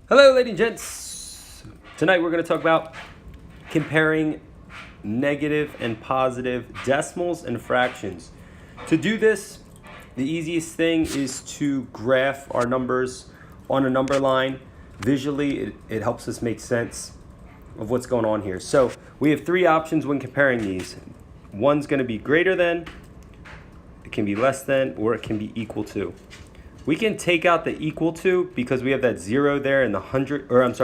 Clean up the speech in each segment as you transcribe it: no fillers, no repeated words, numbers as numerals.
Hello, ladies and gents. Tonight we're going to talk about comparing negative and positive decimals and fractions. To do this, the easiest thing is to graph our numbers on a number line. Visually, it helps us make sense of what's going on here. So we have three options when comparing these. One's going to be greater than, it can be less than, or it can be equal to. We can take out the equal to because we have that zero there in the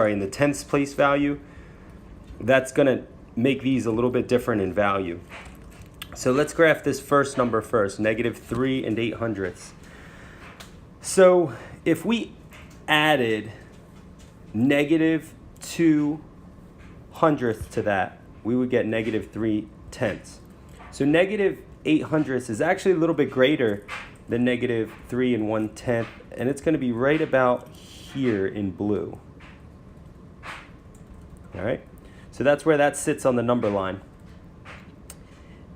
in the tenths place value. That's gonna make these a little bit different in value. So let's graph this first number first, negative 3 8/100. So if we added negative 2/100 to that, we would get negative 3/10. So negative 8/100 is actually a little bit greater than negative 3 1/10, and it's going to be right about here in blue. All right, so that's where that sits on the number line.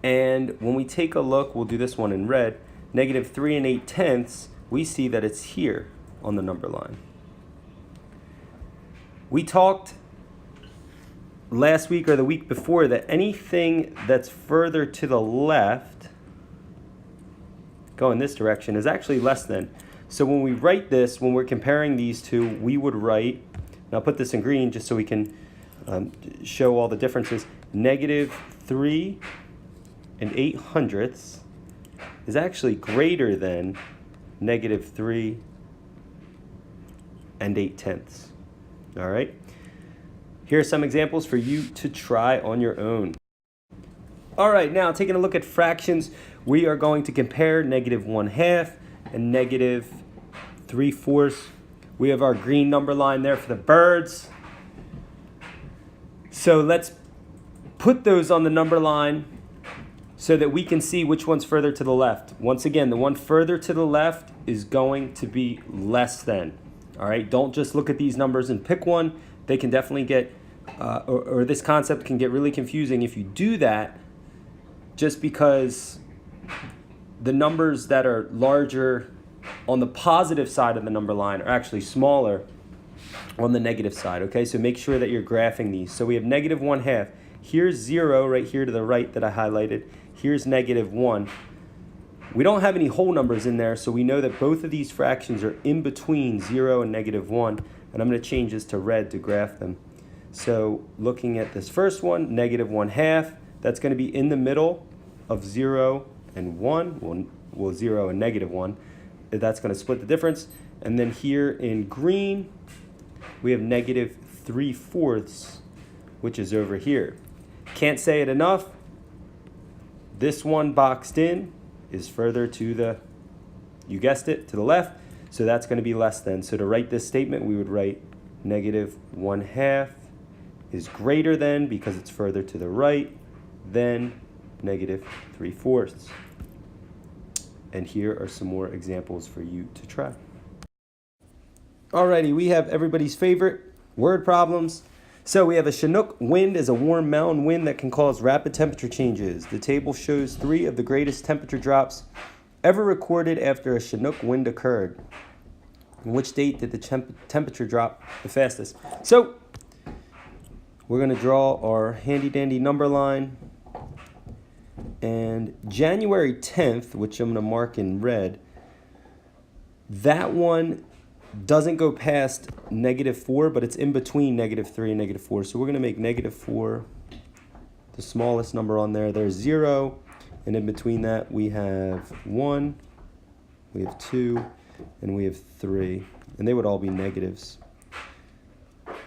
And when we take a look, we'll do this one in red, negative 3 8/10, we see that it's here on the number line. We talked last week or the week before that anything that's further to the left go in this direction is actually less than. So when we write this, when we're comparing these two, we would write, and I'll put this in green just so we can show all the differences, negative 3 8/100 is actually greater than negative 3 8/10. All right? Here are some examples for you to try on your own. All right, now taking a look at fractions, we are going to compare negative 1/2 and negative 3/4. We have our green number line there for the birds. So let's put those on the number line so that we can see which one's further to the left. Once again, the one further to the left is going to be less than. All right, don't just look at these numbers and pick one. They can definitely get, or this concept can get really confusing if you do that, just because the numbers that are larger on the positive side of the number line are actually smaller on the negative side, okay? So make sure that you're graphing these. So we have negative 1/2. Here's 0 right here to the right that I highlighted. Here's negative 1. We don't have any whole numbers in there, so we know that both of these fractions are in between 0 and negative 1. And I'm going to change this to red to graph them. So looking at this first one, negative 1/2, that's going to be in the middle of 0 and 1, well 0 and negative 1. That's going to split the difference. And then here in green, we have negative 3/4, which is over here. Can't say it enough. This one boxed in is further to the, you guessed it, to the left. So that's going to be less than. So to write this statement, we would write negative 1/2 is greater than, because it's further to the right, than negative 3/4. And here are some more examples for you to try. Alrighty, we have everybody's favorite word problems. So we have a Chinook wind is a warm mountain wind that can cause rapid temperature changes. The table shows 3 of the greatest temperature drops ever recorded after a Chinook wind occurred. On which date did the temperature drop the fastest? So we're going to draw our handy dandy number line. And January 10th, which I'm going to mark in red, that one doesn't go past negative 4, but it's in between negative 3 and negative 4. So we're going to make negative 4 the smallest number on there. There's 0, and in between that we have 1, we have 2, and we have 3. And they would all be negatives.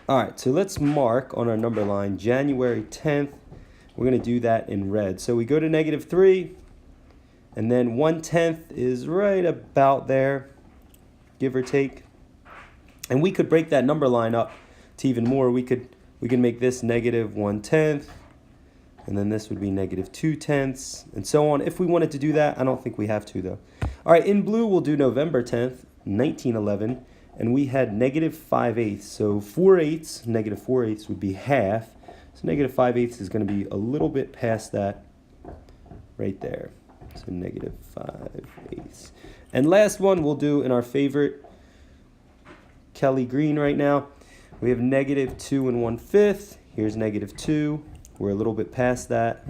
All right, so let's mark on our number line January 10th. We're going to do that in red. So we go to negative 3, and then 1/10 is right about there, give or take. And we could break that number line up to even more. We can make this negative 1/10, and then this would be negative 2/10, and so on. If we wanted to do that, I don't think we have to though. All right, in blue we'll do November 10th, 1911, and we had negative 5/8. So 4/8, negative 4/8 would be half. So negative 5/8 is going to be a little bit past that right there. So negative 5/8. And last one we'll do in our favorite Kelly green right now We have negative 2 1/5. Here's negative 2. We're a little bit past that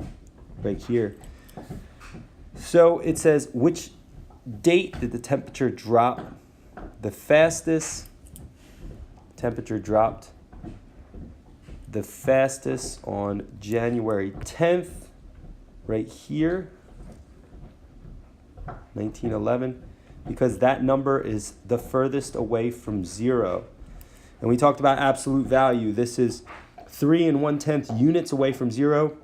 right here. So it says, which date did the temperature drop the fastest? Temperature dropped the fastest on January 10th, right here, 1911, because that number is the furthest away from 0. And we talked about absolute value. This is 3 1/10 units away from 0.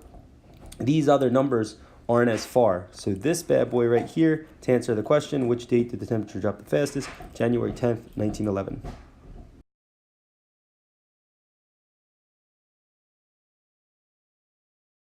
These other numbers aren't as far. So this bad boy right here, to answer the question, which date did the temperature drop the fastest? January 10th, 1911.